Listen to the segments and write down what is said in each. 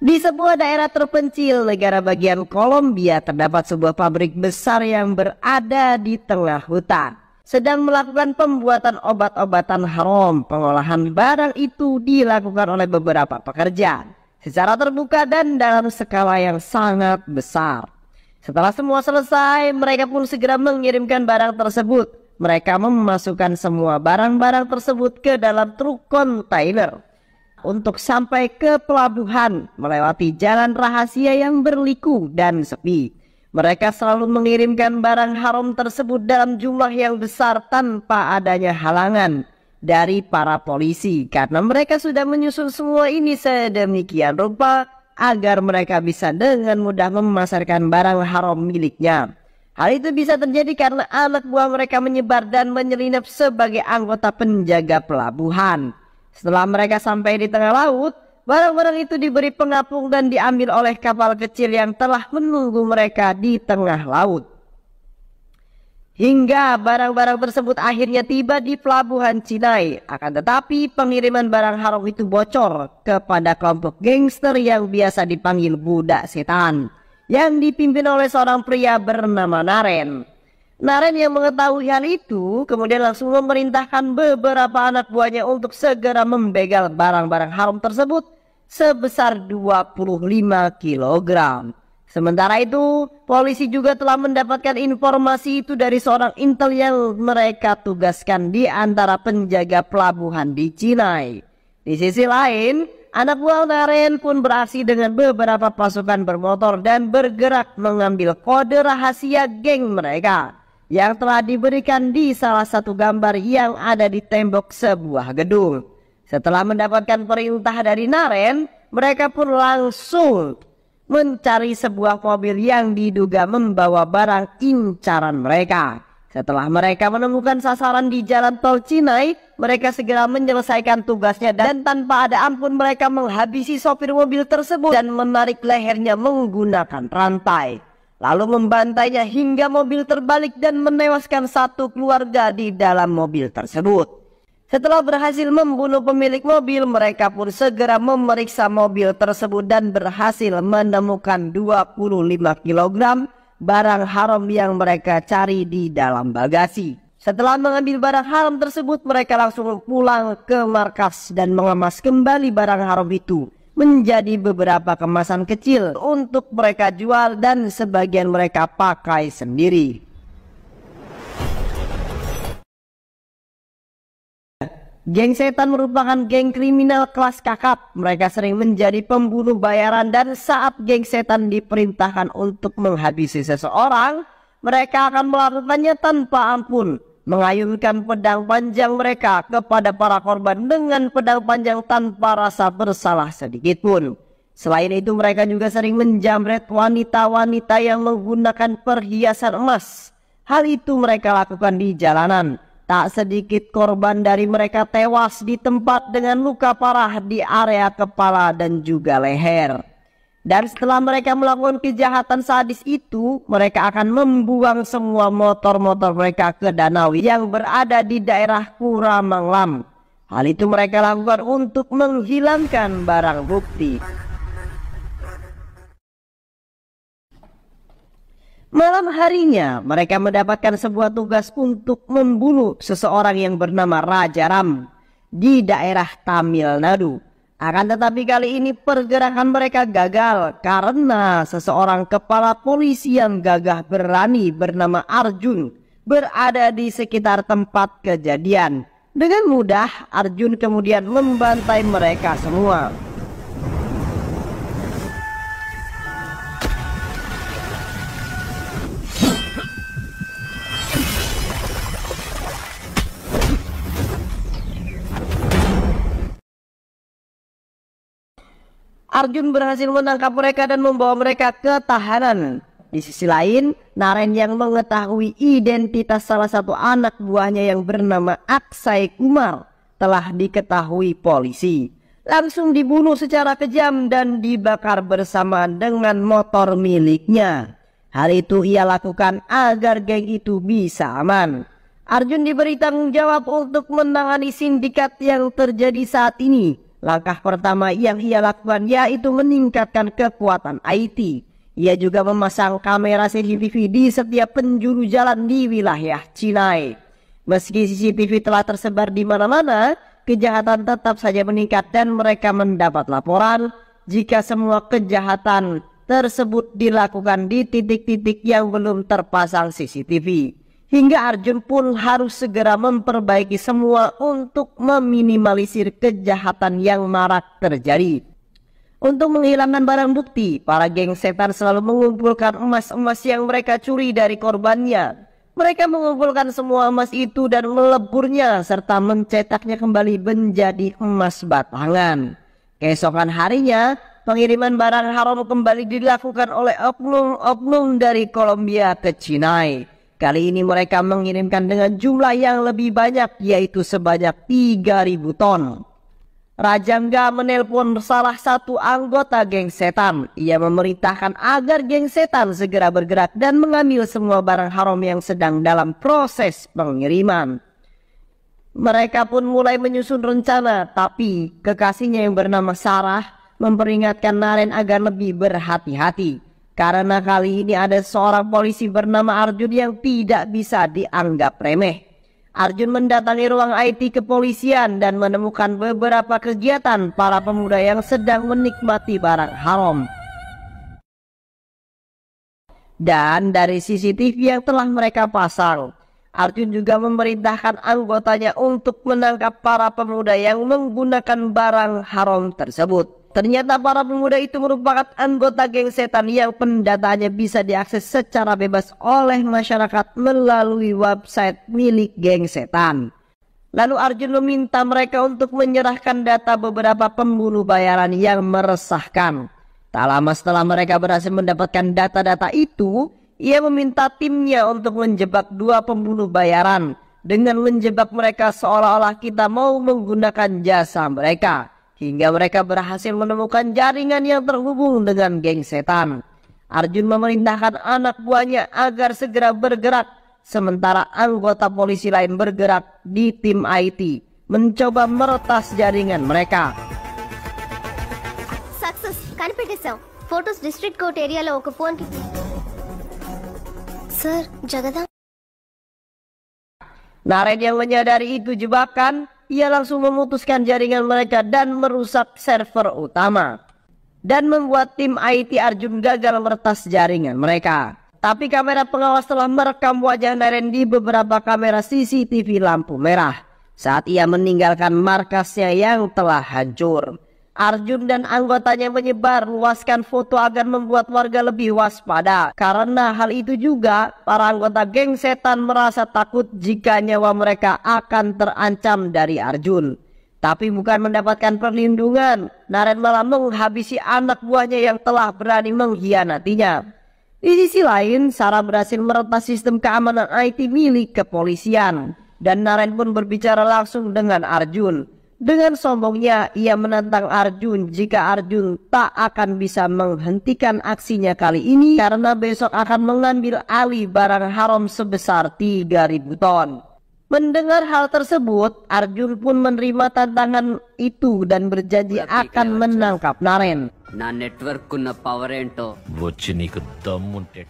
Di sebuah daerah terpencil negara bagian Kolombia terdapat sebuah pabrik besar yang berada di tengah hutan, sedang melakukan pembuatan obat-obatan haram. Pengolahan barang itu dilakukan oleh beberapa pekerja secara terbuka dan dalam skala yang sangat besar. Setelah semua selesai, mereka pun segera mengirimkan barang tersebut. Mereka memasukkan semua barang-barang tersebut ke dalam truk kontainer untuk sampai ke pelabuhan melewati jalan rahasia yang berliku dan sepi. Mereka selalu mengirimkan barang haram tersebut dalam jumlah yang besar tanpa adanya halangan dari para polisi, karena mereka sudah menyusun semua ini sedemikian rupa agar mereka bisa dengan mudah memasarkan barang haram miliknya. Hal itu bisa terjadi karena anak buah mereka menyebar dan menyelinap sebagai anggota penjaga pelabuhan. Setelah mereka sampai di tengah laut, barang-barang itu diberi pengapung dan diambil oleh kapal kecil yang telah menunggu mereka di tengah laut. Hingga barang-barang tersebut akhirnya tiba di pelabuhan Cinai. Akan tetapi pengiriman barang haram itu bocor kepada kelompok gangster yang biasa dipanggil budak setan, yang dipimpin oleh seorang pria bernama Naren. Naren yang mengetahui hal itu kemudian langsung memerintahkan beberapa anak buahnya untuk segera membegal barang-barang haram tersebut sebesar 25 kilogram. Sementara itu, polisi juga telah mendapatkan informasi itu dari seorang intel yang mereka tugaskan di antara penjaga pelabuhan di Cinai. Di sisi lain, anak buah Naren pun beraksi dengan beberapa pasukan bermotor dan bergerak mengambil kode rahasia geng mereka yang telah diberikan di salah satu gambar yang ada di tembok sebuah gedung. Setelah mendapatkan perintah dari Naren, mereka pun langsung mencari sebuah mobil yang diduga membawa barang incaran mereka. Setelah mereka menemukan sasaran di jalan tol Cinai, mereka segera menyelesaikan tugasnya dan tanpa ada ampun mereka menghabisi sopir mobil tersebut dan menarik lehernya menggunakan rantai, lalu membantainya hingga mobil terbalik dan menewaskan satu keluarga di dalam mobil tersebut. Setelah berhasil membunuh pemilik mobil, mereka pun segera memeriksa mobil tersebut dan berhasil menemukan 25 kilogram barang haram yang mereka cari di dalam bagasi. Setelah mengambil barang haram tersebut, mereka langsung pulang ke markas dan mengemas kembali barang haram itu menjadi beberapa kemasan kecil untuk mereka jual dan sebagian mereka pakai sendiri. Geng setan merupakan geng kriminal kelas kakap. Mereka sering menjadi pembunuh bayaran dan saat geng setan diperintahkan untuk menghabisi seseorang, mereka akan melakukannya tanpa ampun, mengayunkan pedang panjang mereka kepada para korban dengan pedang panjang tanpa rasa bersalah sedikit pun. Selain itu mereka juga sering menjamret wanita-wanita yang menggunakan perhiasan emas. Hal itu mereka lakukan di jalanan. Tak sedikit korban dari mereka tewas di tempat dengan luka parah di area kepala dan juga leher. Dan setelah mereka melakukan kejahatan sadis itu, mereka akan membuang semua motor-motor mereka ke danau yang berada di daerah Kuramanglam. Hal itu mereka lakukan untuk menghilangkan barang bukti. Malam harinya mereka mendapatkan sebuah tugas untuk membunuh seseorang yang bernama Raja Ram di daerah Tamil Nadu. Akan tetapi kali ini pergerakan mereka gagal karena seseorang kepala polisi yang gagah berani bernama Arjun berada di sekitar tempat kejadian. Dengan mudah Arjun kemudian membantai mereka semua. Arjun berhasil menangkap mereka dan membawa mereka ke tahanan. Di sisi lain, Naren yang mengetahui identitas salah satu anak buahnya yang bernama Aksai Kumar telah diketahui polisi. Langsung dibunuh secara kejam dan dibakar bersama dengan motor miliknya. Hal itu ia lakukan agar geng itu bisa aman. Arjun diberi tanggung jawab untuk menangani sindikat yang terjadi saat ini. Langkah pertama yang ia lakukan yaitu meningkatkan kekuatan IT. Ia juga memasang kamera CCTV di setiap penjuru jalan di wilayah Cinai. Meski CCTV telah tersebar di mana-mana, kejahatan tetap saja meningkat dan mereka mendapat laporan jika semua kejahatan tersebut dilakukan di titik-titik yang belum terpasang CCTV. Hingga Arjun pun harus segera memperbaiki semua untuk meminimalisir kejahatan yang marak terjadi. Untuk menghilangkan barang bukti, para geng setan selalu mengumpulkan emas-emas yang mereka curi dari korbannya. Mereka mengumpulkan semua emas itu dan meleburnya serta mencetaknya kembali menjadi emas batangan. Keesokan harinya, pengiriman barang haram kembali dilakukan oleh oknum-oknum dari Kolombia ke Cinai. Kali ini mereka mengirimkan dengan jumlah yang lebih banyak, yaitu sebanyak 3.000 ton. Rajangga menelpon salah satu anggota geng setan. Ia memerintahkan agar geng setan segera bergerak dan mengambil semua barang haram yang sedang dalam proses pengiriman. Mereka pun mulai menyusun rencana, tapi kekasihnya yang bernama Sarah memperingatkan Naren agar lebih berhati-hati. Karena kali ini ada seorang polisi bernama Arjun yang tidak bisa dianggap remeh. Arjun mendatangi ruang IT kepolisian dan menemukan beberapa kegiatan para pemuda yang sedang menikmati barang haram. Dan dari CCTV yang telah mereka pasang, Arjun juga memerintahkan anggotanya untuk menangkap para pemuda yang menggunakan barang haram tersebut. Ternyata para pemuda itu merupakan anggota geng setan yang pendataannya bisa diakses secara bebas oleh masyarakat melalui website milik geng setan. Lalu Arjun meminta mereka untuk menyerahkan data beberapa pembunuh bayaran yang meresahkan. Tak lama setelah mereka berhasil mendapatkan data-data itu, ia meminta timnya untuk menjebak 2 pembunuh bayaran dengan menjebak mereka seolah-olah kita mau menggunakan jasa mereka. Hingga mereka berhasil menemukan jaringan yang terhubung dengan geng setan. Arjun memerintahkan anak buahnya agar segera bergerak, sementara anggota polisi lain bergerak di tim IT, mencoba meretas jaringan mereka. Sukses, కనిపెట్టేశాం. Photos district court ఏరియాలో ఒక ఫోన్ కి సార్ జగదా. Naren yang menyadari itu jebakan, ia langsung memutuskan jaringan mereka dan merusak server utama. Dan membuat tim IT Arjun gagal meretas jaringan mereka. Tapi kamera pengawas telah merekam wajah Naren di beberapa kamera CCTV lampu merah saat ia meninggalkan markasnya yang telah hancur. Arjun dan anggotanya menyebar luaskan foto agar membuat warga lebih waspada. Karena hal itu juga, para anggota geng setan merasa takut jika nyawa mereka akan terancam dari Arjun. Tapi bukan mendapatkan perlindungan, Naren malah menghabisi anak buahnya yang telah berani mengkhianatinya. Di sisi lain, Sarah berhasil meretas sistem keamanan IT milik kepolisian. Dan Naren pun berbicara langsung dengan Arjun. Dengan sombongnya, ia menantang Arjun jika Arjun tak akan bisa menghentikan aksinya kali ini karena besok akan mengambil alih barang haram sebesar 3.000 ton. Mendengar hal tersebut, Arjun pun menerima tantangan itu dan berjanji akan menangkap Naren. నా నెట్వర్క్ ఉన్న పవర్ ఏంటో వచ్చి నీకు దమ్ముంటే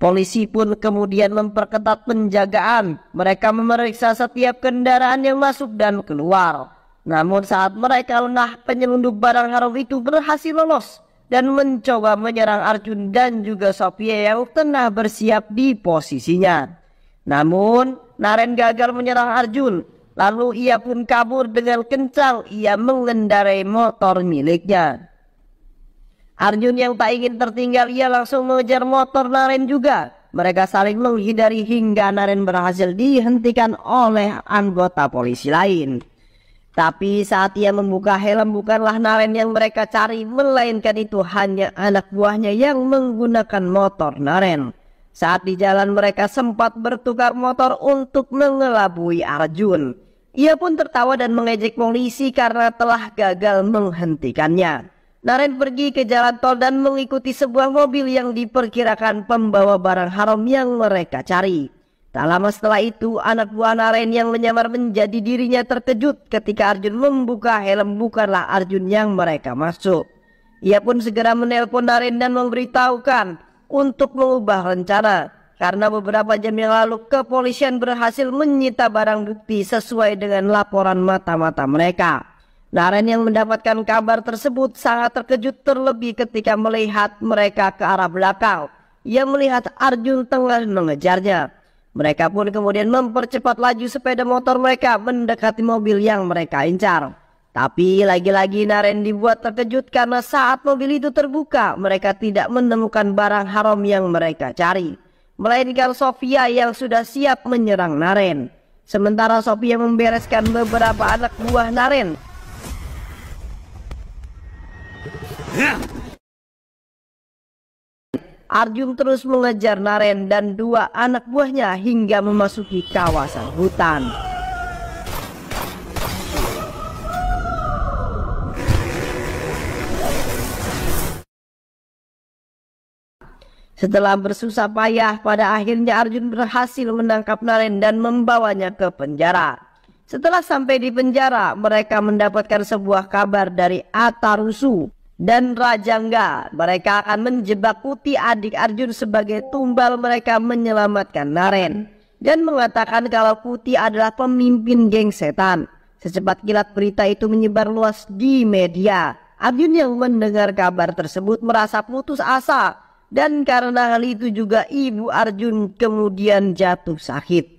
Polisi pun kemudian memperketat penjagaan. Mereka memeriksa setiap kendaraan yang masuk dan keluar. Namun saat mereka lengah, penyelundup barang haram itu berhasil lolos dan mencoba menyerang Arjun dan juga Sophia yang tengah bersiap di posisinya. Namun Naren gagal menyerang Arjun. Lalu ia pun kabur dengan kencang. Ia mengendarai motor miliknya. Arjun yang tak ingin tertinggal, ia langsung mengejar motor Naren juga. Mereka saling menghindari hingga Naren berhasil dihentikan oleh anggota polisi lain. Tapi saat ia membuka helm, bukanlah Naren yang mereka cari, melainkan itu hanya anak buahnya yang menggunakan motor Naren. Saat di jalan mereka sempat bertukar motor untuk mengelabui Arjun. Ia pun tertawa dan mengejek polisi karena telah gagal menghentikannya. Naren pergi ke jalan tol dan mengikuti sebuah mobil yang diperkirakan pembawa barang haram yang mereka cari. Tak lama setelah itu, anak buah Naren yang menyamar menjadi dirinya terkejut ketika Arjun membuka helm bukanlah Arjun yang mereka maksud. Ia pun segera menelpon Naren dan memberitahukan untuk mengubah rencana. Karena beberapa jam yang lalu kepolisian berhasil menyita barang bukti sesuai dengan laporan mata-mata mereka. Naren yang mendapatkan kabar tersebut sangat terkejut terlebih ketika melihat mereka ke arah belakang. Ia melihat Arjun tengah mengejarnya. Mereka pun kemudian mempercepat laju sepeda motor mereka mendekati mobil yang mereka incar. Tapi lagi-lagi Naren dibuat terkejut karena saat mobil itu terbuka, mereka tidak menemukan barang haram yang mereka cari, melainkan Sofia yang sudah siap menyerang Naren. Sementara Sofia membereskan beberapa anak buah Naren. Arjun terus mengejar Naren dan dua anak buahnya hingga memasuki kawasan hutan. Setelah bersusah payah, pada akhirnya Arjun berhasil menangkap Naren dan membawanya ke penjara. Setelah sampai di penjara, mereka mendapatkan sebuah kabar dari Atarusu dan Rajangga. Mereka akan menjebak Kuti adik Arjun sebagai tumbal mereka menyelamatkan Naren. Dan mengatakan kalau Kuti adalah pemimpin geng setan. Secepat kilat berita itu menyebar luas di media. Arjun yang mendengar kabar tersebut merasa putus asa. Dan karena hal itu juga ibu Arjun kemudian jatuh sakit.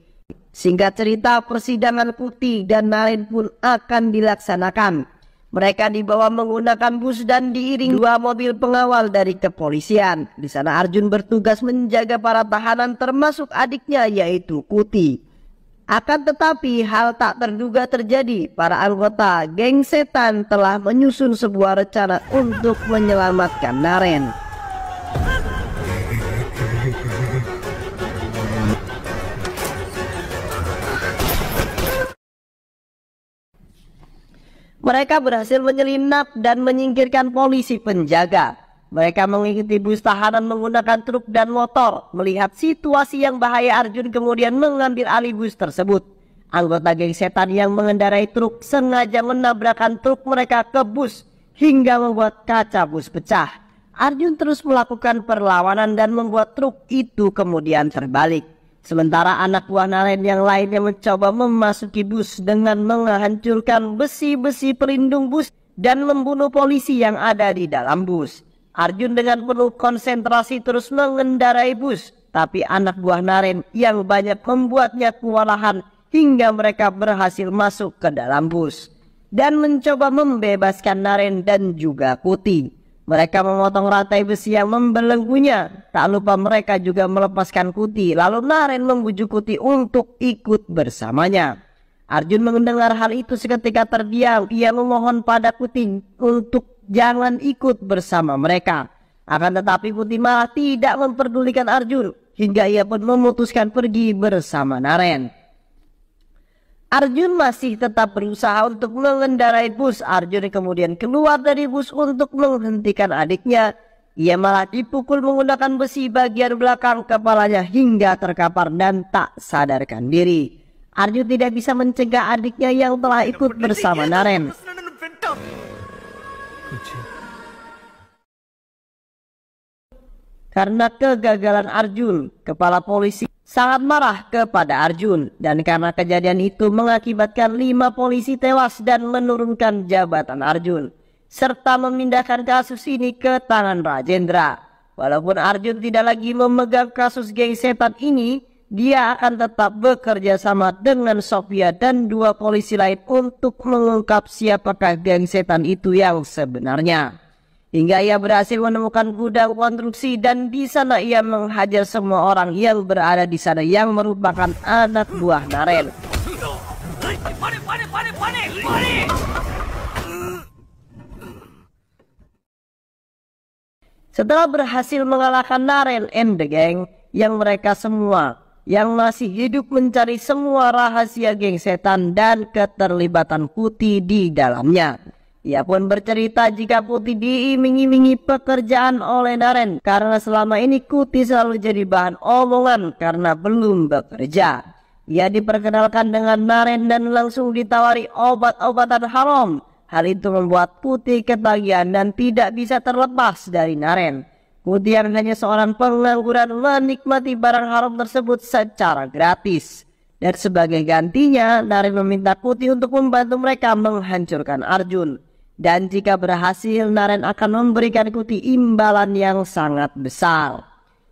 Singkat cerita, persidangan Kuti dan Naren pun akan dilaksanakan. Mereka dibawa menggunakan bus dan diiring dua mobil pengawal dari kepolisian. Di sana Arjun bertugas menjaga para tahanan termasuk adiknya yaitu Kuti. Akan tetapi hal tak terduga terjadi. Para anggota geng setan telah menyusun sebuah rencana untuk menyelamatkan Naren. Mereka berhasil menyelinap dan menyingkirkan polisi penjaga. Mereka mengikuti bus tahanan menggunakan truk dan motor. Melihat situasi yang bahaya, Arjun kemudian mengambil alih bus tersebut. Anggota geng setan yang mengendarai truk sengaja menabrakkan truk mereka ke bus hingga membuat kaca bus pecah. Arjun terus melakukan perlawanan dan membuat truk itu kemudian terbalik. Sementara anak buah Naren yang lainnya mencoba memasuki bus dengan menghancurkan besi-besi pelindung bus dan membunuh polisi yang ada di dalam bus. Arjun dengan penuh konsentrasi terus mengendarai bus, tapi anak buah Naren yang banyak membuatnya kewalahan hingga mereka berhasil masuk ke dalam bus dan mencoba membebaskan Naren dan juga Kuti. Mereka memotong rantai besi yang membelenggunya. Tak lupa mereka juga melepaskan Kuti. Lalu Naren membujuk Kuti untuk ikut bersamanya. Arjun mendengar hal itu seketika terdiam. Ia memohon pada Kuti untuk jangan ikut bersama mereka. Akan tetapi Kuti malah tidak memperdulikan Arjun. Hingga ia pun memutuskan pergi bersama Naren. Arjun masih tetap berusaha untuk mengendarai bus. Arjun kemudian keluar dari bus untuk menghentikan adiknya. Ia malah dipukul menggunakan besi bagian belakang kepalanya hingga terkapar dan tak sadarkan diri. Arjun tidak bisa mencegah adiknya yang telah ikut bersama Naren. Karena kegagalan Arjun, kepala polisi sangat marah kepada Arjun. Dan karena kejadian itu mengakibatkan 5 polisi tewas dan menurunkan jabatan Arjun. Serta memindahkan kasus ini ke tangan Rajendra. Walaupun Arjun tidak lagi memegang kasus geng setan ini, dia akan tetap bekerja sama dengan Sofia dan 2 polisi lain untuk mengungkap siapakah geng setan itu yang sebenarnya. Hingga ia berhasil menemukan gudang konstruksi dan di sana ia menghajar semua orang yang berada di sana yang merupakan anak buah Naren. Setelah berhasil mengalahkan Naren and the gang yang mereka semua yang masih hidup mencari semua rahasia geng setan dan keterlibatan Kuti di dalamnya. Ia pun bercerita jika Putih diiming-imingi pekerjaan oleh Naren karena selama ini Kuti selalu jadi bahan omongan karena belum bekerja. Ia diperkenalkan dengan Naren dan langsung ditawari obat-obatan haram. Hal itu membuat Putih ketagihan dan tidak bisa terlepas dari Naren. Putih yang hanya seorang pengangguran menikmati barang haram tersebut secara gratis. Dan sebagai gantinya, Naren meminta Putih untuk membantu mereka menghancurkan Arjun. Dan jika berhasil, Naren akan memberikan Kuti imbalan yang sangat besar.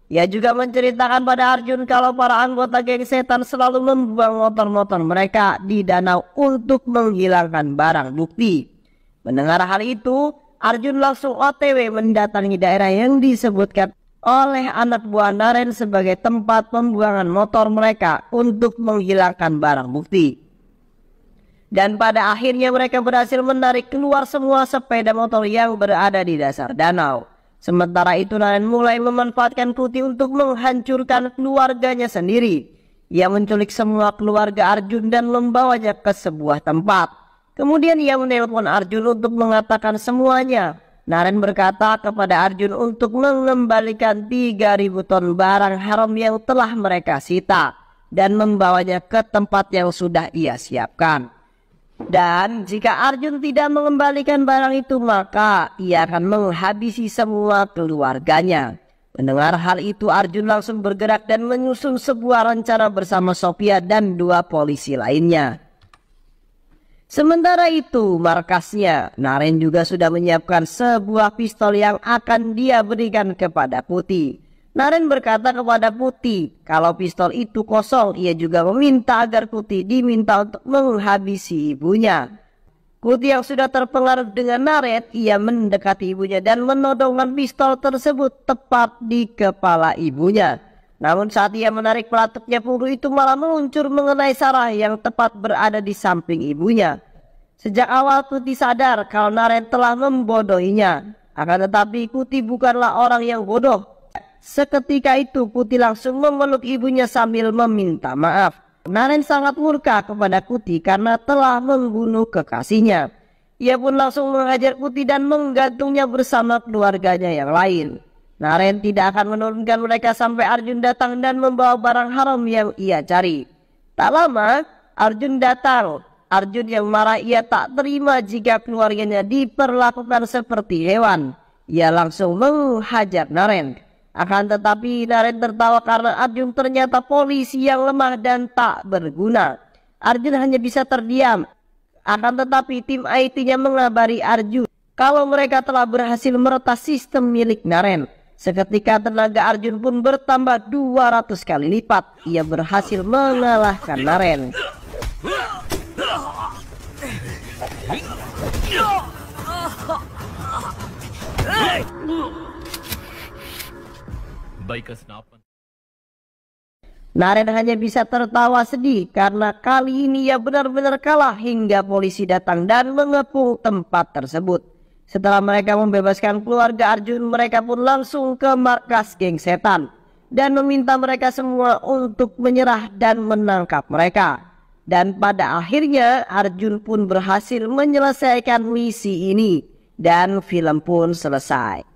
Ia juga menceritakan pada Arjun kalau para anggota geng setan selalu membuang motor-motor mereka di danau untuk menghilangkan barang bukti. Mendengar hal itu, Arjun langsung OTW mendatangi daerah yang disebutkan oleh anak buah Naren sebagai tempat pembuangan motor mereka untuk menghilangkan barang bukti. Dan pada akhirnya mereka berhasil menarik keluar semua sepeda motor yang berada di dasar danau. Sementara itu Naren mulai memanfaatkan Kuti untuk menghancurkan keluarganya sendiri. Ia menculik semua keluarga Arjun dan membawanya ke sebuah tempat. Kemudian ia menelpon Arjun untuk mengatakan semuanya. Naren berkata kepada Arjun untuk mengembalikan 3.000 ton barang haram yang telah mereka sita dan membawanya ke tempat yang sudah ia siapkan. Dan jika Arjun tidak mengembalikan barang itu, maka ia akan menghabisi semua keluarganya. Mendengar hal itu, Arjun langsung bergerak dan menyusun sebuah rencana bersama Sophia dan 2 polisi lainnya. Sementara itu, markasnya, Naren juga sudah menyiapkan sebuah pistol yang akan dia berikan kepada Putih. Naren berkata kepada Putih kalau pistol itu kosong. Ia juga meminta agar Putih diminta untuk menghabisi ibunya. Putih yang sudah terpengaruh dengan Naren, ia mendekati ibunya dan menodongkan pistol tersebut tepat di kepala ibunya. Namun saat ia menarik pelatupnya, peluru itu malah meluncur mengenai Sarah yang tepat berada di samping ibunya. Sejak awal Putih sadar kalau Naren telah membodohinya. Akan tetapi Putih bukanlah orang yang bodoh. Seketika itu Putih langsung memeluk ibunya sambil meminta maaf. Naren sangat murka kepada Putih karena telah membunuh kekasihnya. Ia pun langsung menghajar Putih dan menggantungnya bersama keluarganya yang lain. Naren tidak akan menurunkan mereka sampai Arjun datang dan membawa barang haram yang ia cari. Tak lama Arjun datang. Arjun yang marah, ia tak terima jika keluarganya diperlakukan seperti hewan. Ia langsung menghajar Naren. Akan tetapi Naren tertawa karena Arjun ternyata polisi yang lemah dan tak berguna. Arjun hanya bisa terdiam. Akan tetapi tim IT-nya mengabari Arjun kalau mereka telah berhasil meretas sistem milik Naren. Seketika tenaga Arjun pun bertambah 200 kali lipat. Ia berhasil mengalahkan Naren. Naren hanya bisa tertawa sedih karena kali ini ia benar-benar kalah hingga polisi datang dan mengepung tempat tersebut. Setelah mereka membebaskan keluarga Arjun, mereka pun langsung ke markas geng setan dan meminta mereka semua untuk menyerah dan menangkap mereka. Dan pada akhirnya Arjun pun berhasil menyelesaikan misi ini dan film pun selesai.